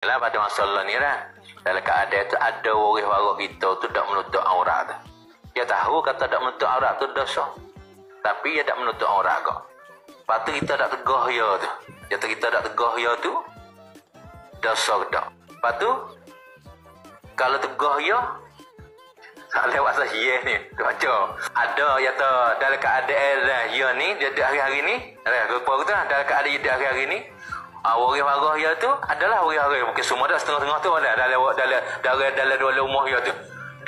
Lah pada masalah ni lah. Dalam keadaan tu ada orang warak kita tu tak menutup aurat tu. Dia tahu kata tak menutup aurat tu dosa. Tapi dia tak menutup aurat kau. Lepas tu kita tak tegah dia tu. Kita tak tegah dia tu dosa ke tak. Lepas tu kalau tegah dia tak lewat saya ni. Tu baca. Ada kata dalam keadaan lah dia ni dia hari-hari ni. Rupa tu lah dalam keadaan dia hari-hari ni. Waris-waris dia tu adalah waris-waris. Mungkin semua dah setengah-setengah tu ada dalam dua rumah dia tu.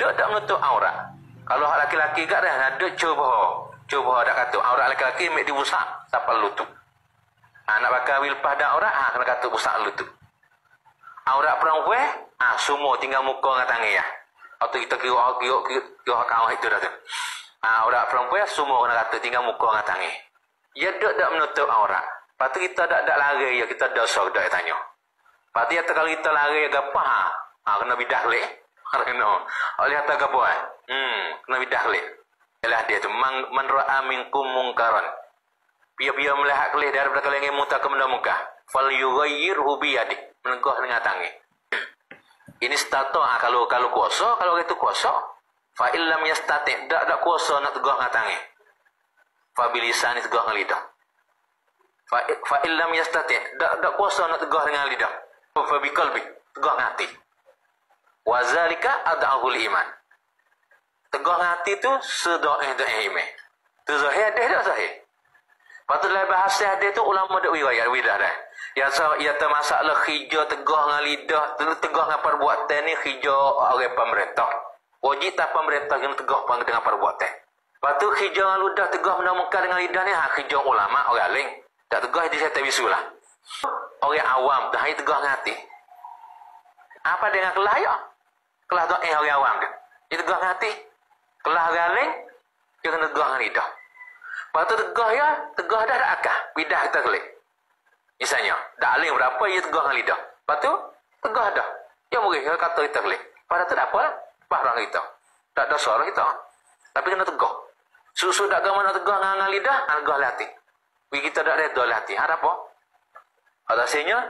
Dia tak menutup aurat. Kalau hak laki-laki kat dah ada cuba dak kata aurat laki-laki mek dibusak sampai lutut. Nak bakal wil lepas dak aurat kena kata busak lutut. Aurat perempuan semua tinggal muka dengan tangan ya. Atau kita kira kau itu dah tu. Aurat perempuan semua kena kata tinggal muka dengan tangan. Ya tak menutup aurat. Lepas tu kita tak lari ya, kita dosa dak tanya. Lepas tu kalau kita lari gapah kena bidah lek. Kena. Oleh kata gapah kena bidah lek. Ialah dia tu man ra'a minkum munkaran. Biar melihat kelih daripada kalian yang muta ke benda muka. Fal yughayyirhu bi yadi. Menegah dengan tangan. Ini stata kalau kuasa, kalau itu kuasa. Fa illam yastati' dak kuasa nak tegah dengan tangan. Fa bilisan tegah dengan lidah. Fa illam yastati' dak kuasa nak tegah dengan lidah. Fa biqalbi tegah dengan hati. Wa zalika ad'ahul iman. Tegah hati tu sedoeh iman. Tu zahir ada tak zahir? Patutlah bahasa ada tu ulama dak riwayat widah dah. Ya masalah hijau tegah dengan lidah, tegah dengan perbuatan ni hijau orang pemerintah. Wajib tak pemerintah yang tegah dengan perbuatan. Patu hijau dengan lidah tegah benda muka dengan lidah ni hijau ulama orang lain. Tak tegah di saya bisulah. Orang awam dah tegah dengan hati. Apa dengan kelah ya? Kelah tu orang awam dia. Dia tegah dengan hati. Kelah orang lain dia kena tegah dengan lidah. Lepas tu tegah dah ada akal. Bidah kita kelik. Misalnya, dah alim berapa ia tegah dengan lidah. Lepas tu, tegah dah. Dia mungkin kata kita kelik. Pada tu tak apa lah. Bahrang kita. Tak ada suara kita. Tapi kena tegah. Susu tak agama nak tegah dengan lidah, tegah lah hati. Kita tak reda lah hati. Ada apa? Hasilnya,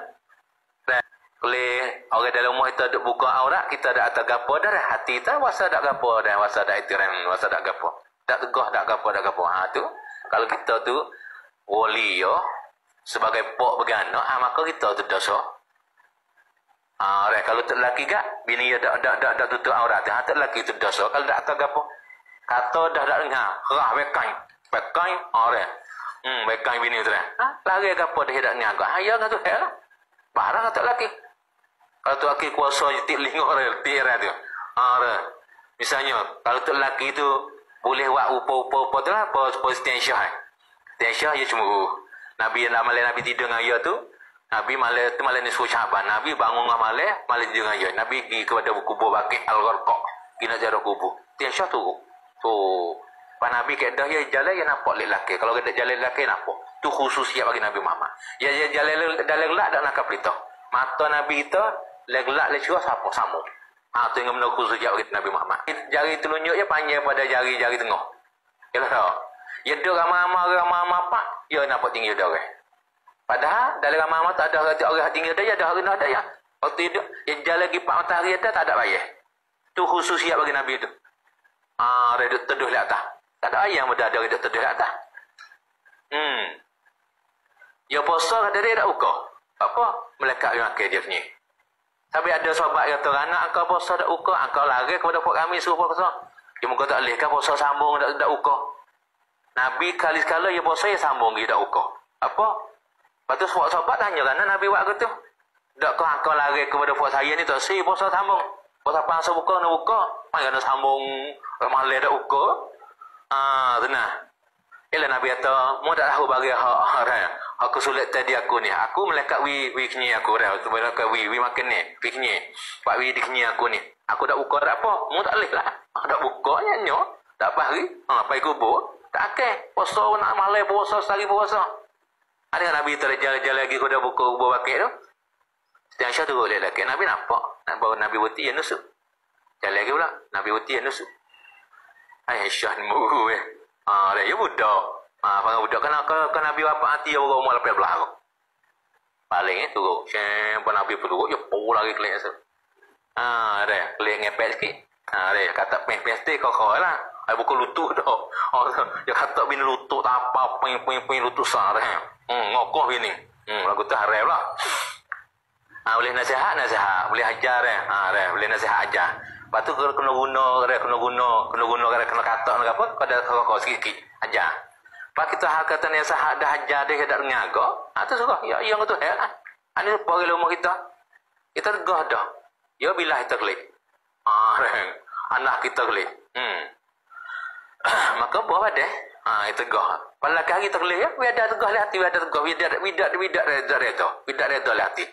oleh orang dalam rumah kita duk buka aurat, kita dak atas gapo dah hati kita wasa dak gapo dah, wasa dak itiran, wasa dak gapo. Tak tegah dak gapo. Tu kalau kita tu wali yo sebagai pok begana, maka kita tu dosa. Kalau tu lelaki gak bini dia dak tutup aurat, tu lelaki tu dosa. Kalau dak atas gapo. Kata dah dak dengar, rah bekai. Bekai bini tu dah. Lari gapo dah dak niaga. Ya kan tu hell. Barang tak lelaki. Kalau tu lelaki kuasa jetik lingok dia tu. Misalnya, kalau tu lelaki tu boleh buat upa-upa tu lah, posistensia. Tensia dia cemburu. Nabi tidur dengan dia tu, Nabi malam ni suruh Syaban. Nabi bangun dengan malam tidur dengan dia. Nabi pergi kepada kubur Baqi' Al-Gharqa. Pergi nak jarak kubur. Tensia tu. Pak Nabi keadaan dia jalan, dia nampak lelaki. Kalau dia jalan lelaki, nampak. Tu khususiat bagi Nabi Muhammad. Dia jalan gelak tak nak pelita. Mata Nabi kita, gelak lecurah siapa? Sambung. Tu yang benda khususiat bagi Nabi Muhammad. Jari telunjuk dia panjang pada jari tengah. Yalah tak? Ya duk ramai-ramai pak, ya nampak tinggi dia orang. Padahal dalam ramai-ramai tak ada orang tinggi dia, ada orang ada ya. Waktu itu, yang jalan lagi pak matahari ada tak ada bayar. Tu khususiat bagi Nabi tu. Dia duduk teduh di atas. Tak ada ayam ada dia duduk teduh di atas. Ya puasa kata dia tak buka. Apa? Melekat yang akhir dia punya. Tapi ada sahabat yang kata, anak kau puasa tak buka, kau lari kepada Pak kami suruh puasa. Dia muka tak boleh kan puasa sambung tak buka. Nabi kali-kala dia puasa dia sambung dia tak buka. Apa? Lepas tu sahabat tanya kan Nabi buat gitu. Tak kau lari kepada Pak saya ni tak si puasa sambung. Puasa puasa buka nak buka. Mana nak sambung malam tak buka. Tenang. Ialah Nabi kata, mu tak tahu bagi hak kesulitan tadi aku ni. Aku melekat wi kenyi aku dah. Melekat wi makan ni. Wi kenyi. Pak wi di kenyi aku ni. Aku tak buka tak apa. Mu tak boleh lah. Tak buka nyanyo. Tak apa hari. Pergi kubur. Tak akeh. Puasa nak malam puasa sehari puasa. Ada Nabi terjalan-jalan lagi kuda buka kubur bakit tu. Setiap syah tu boleh lelaki. Nabi nampak. Nak bawa Nabi Wuti yang nusuk. Jalan lagi pula. Nabi Wuti yang nusuk. Syah ni muru dia budak. Budak kan Nabi bapak hati orang rumah lepas belah. Paling turun. Pun Nabi turun, ya pul lagi kelik tu. Ada kelik ngepek sikit. Ada kata pes-pes kau lah. Ai buku lutut dah. Ya kata bini lutut tak apa, ping lutut sar ngokoh bini. Lagu tu haram lah. Boleh nasihat, boleh ajar boleh nasihat ajar. Lepas tu kena guna kata apa? Kau sikit-sikit ajar. Pak kita hak kata nasihat dah ajar dia dak ngaga. Tu suka. Ya yang tu ani pagi rumah kita. Kita tegah dah. Ya bila kita klik. Anak kita klik. Maka buah pada itu tegah. Pada kali kita klik ya, biar ada tegah hati, biar ada tegah, bidak reda hati.